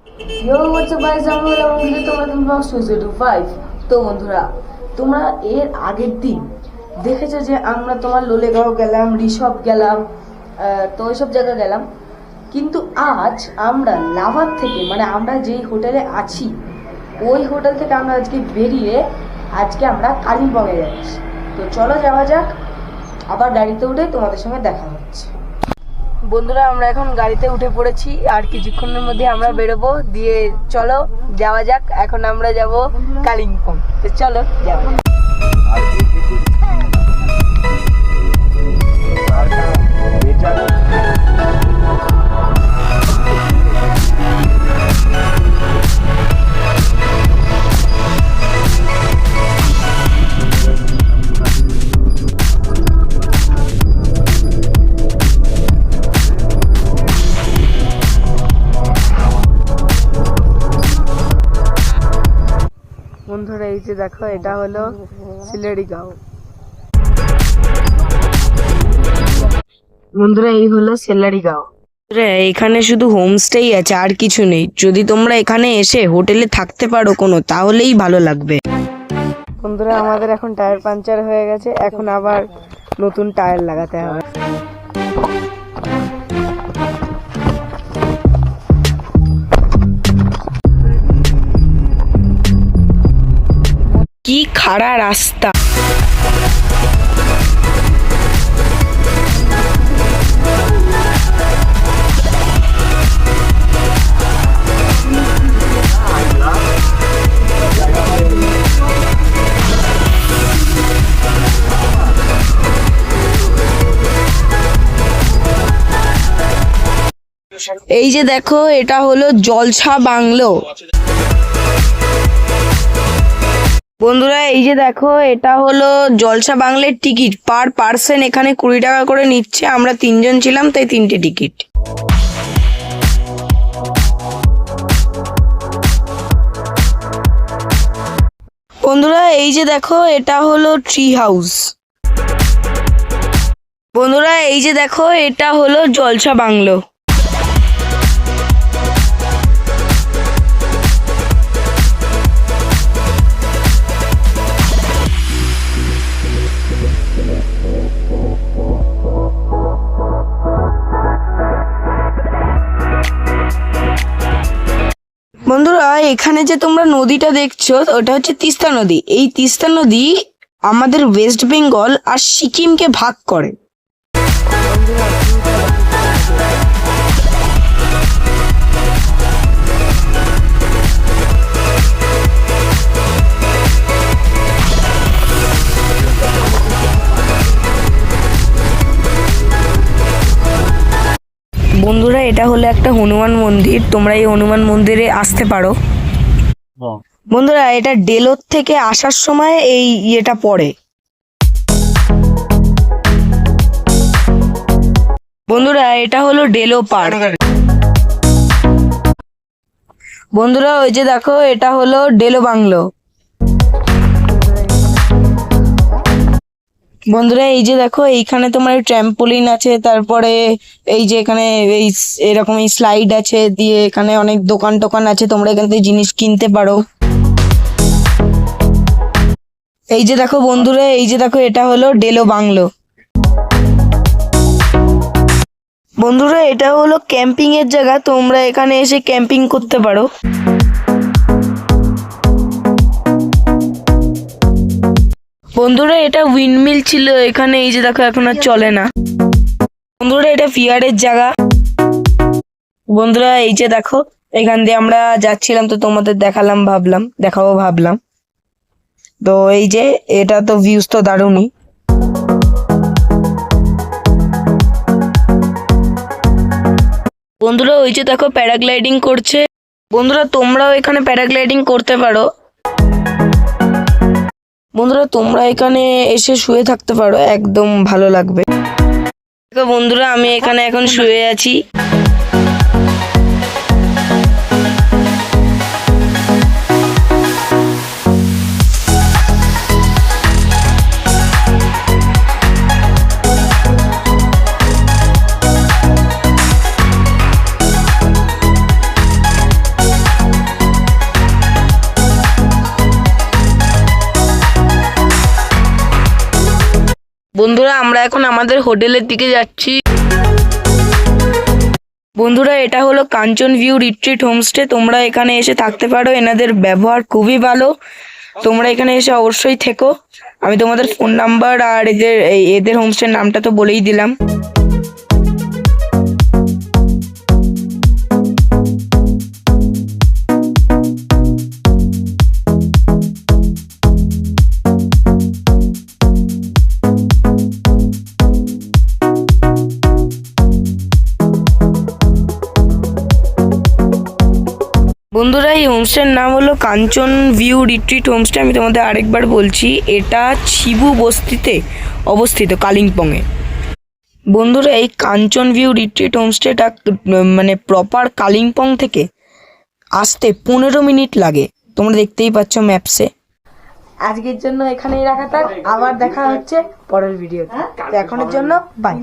Yo, what's up guys? আমি হলাম অঙ্কিত, তোমরা ব্লগস 205। তো বন্ধুরা, তোমরা এর আগের দিন দেখেছো যে আমরা তোমার লোলেগাঁও গেলাম, ঋষভ গেলাম, তো ওইসব জায়গা গেলাম। কিন্তু আজ আমরা লাভার থেকে, মানে আমরা যেই হোটেলে আছি ওই হোটেল থেকে আমরা আজকে বেরিয়ে আজকে আমরা কালিম্পংয়ে যাচ্ছি। তো চলো যাওয়া যাক, আবার গাড়িতে উঠে তোমাদের সঙ্গে দেখা হচ্ছে। বন্ধুরা, আমরা এখন গাড়িতে উঠে পড়েছি, আর কিছুক্ষণের মধ্যে আমরা বেরোবো। দিয়ে চলো যাওয়া যাক, এখন আমরা যাব কালিম্পং। তো চলো যাওয়া যাক। বন্ধুরা, এই যে দেখো, এটা হলো সিলেড়িগাঁও। বন্ধুরা, এই হলো সিলেড়িগাঁও। এখানে শুধু হোমস্টেই আছে, আর কিছু নেই। যদি তোমরা এখানে এসে হোটেলে থাকতে পারো কোনো, তাহলেই ভালো লাগবে। বন্ধুরা, আমাদের এখন টায়ার পাঞ্চার হয়ে গেছে, এখন আবার নতুন টায়ার লাগাতে হবে। কি খাড়া রাস্তা! এই যে দেখো, এটা হলো জলছা বাংলো। বন্ধুরা, এই যে দেখো, এটা হলো জলসা বাংলার টিকিট। পার পার্সন এখানে 20 টাকা করে নিচ্ছে। আমরা 3 জন ছিলাম, তাই 3টে টিকিট। বন্ধুরা, এই যে দেখো, এটা হলো ট্রি হাউস। বন্ধুরা, এই যে দেখো, এটা হলো জলসা বাংলো। বন্ধুরা, এখানে যে তোমরা নদীটা দেখছো, ওটা হচ্ছে তিস্তা নদী। এই তিস্তা নদী আমাদের ওয়েস্ট বেঙ্গল আর সিকিমকে ভাগ করে। বন্ধুরা, এটা হলো একটা হনুমান মন্দির। তোমরা এই হনুমান মন্দিরে আসতে পারো। বন্ধুরা, এটা ডেলোর থেকে আসার সময় এই ইয়েটা পড়ে। বন্ধুরা, এটা হলো ডেলো পার্ক। বন্ধুরা, ওই যে দেখো, এটা হলো ডেলো বাংলো। বন্ধুরা, এই যে দেখো, এইখানে তোমার ট্র্যাম্পোলিন আছে, তারপরে এই যে এখানে এই এরকম এই স্লাইড আছে, দিয়ে এখানে অনেক দোকান টোকান আছে, তোমরা এখান থেকে জিনিস কিনতে পারো। এই যে দেখো বন্ধুরা, এই যে দেখো, এটা হলো ডেলো বাংলো। বন্ধুরা, এটা হলো ক্যাম্পিং এর জায়গা, তোমরা এখানে এসে ক্যাম্পিং করতে পারো। বন্ধুরা, এটা উইন্ডমিল ছিল এখানে, এই যে দেখো, এখন আর চলে না। বন্ধুরা, এটা ফিয়ারের জায়গা। বন্ধুরা, এই যে দেখো, এখান দিয়ে আমরা যাচ্ছিলাম, তো তোমাদের দেখাবো ভাবলাম। তো এই যে, এটা তো ভিউজ তো দারুণই। বন্ধুরা, ওই যে দেখো, প্যারাগ্লাইডিং করছে। বন্ধুরা, তোমরাও এখানে প্যারাগ্লাইডিং করতে পারো। বন্ধুরা, তোমরা এখানে এসে শুয়ে থাকতে পারো, একদম ভালো লাগবে। বন্ধুরা, আমি এখানে এখন শুয়ে আছি। বন্ধুরা আমরা এখন আমাদের হোটেলের দিকে যাচ্ছি। বন্ধুরা এটা হলো কাঞ্চন ভিউ রিট্রিট হোমস্টে। তোমরা এখানে এসে থাকতে পারো, এনাদের ব্যবহার খুবই ভালো। তোমরা এখানে এসে অবশ্যই থেকো। আমি তোমাদের ফোন নাম্বার আর এদের হোমস্টের নামটা তো বলেই দিলাম। বন্ধুরা এই হোমস্টের নাম হলো কাঞ্চন ভিউ রিট্রিট হোমস্টে। আমি তোমাদের আরেকবার বলছি, এটা ছিবু বস্তিতে অবস্থিত, কালিম্পংয়ে। বন্ধুরা এই কাঞ্চন ভিউ রিট্রিট হোমস্টেটা মানে প্রপার কালিম্পং থেকে আসতে 15 মিনিট লাগে, তোমরা দেখতেই পাচ্ছ ম্যাপসে। আজকের জন্য এখানেই রাখা থাক, আবার দেখা হচ্ছে পরের ভিডিওতে। এখনের জন্য বাই।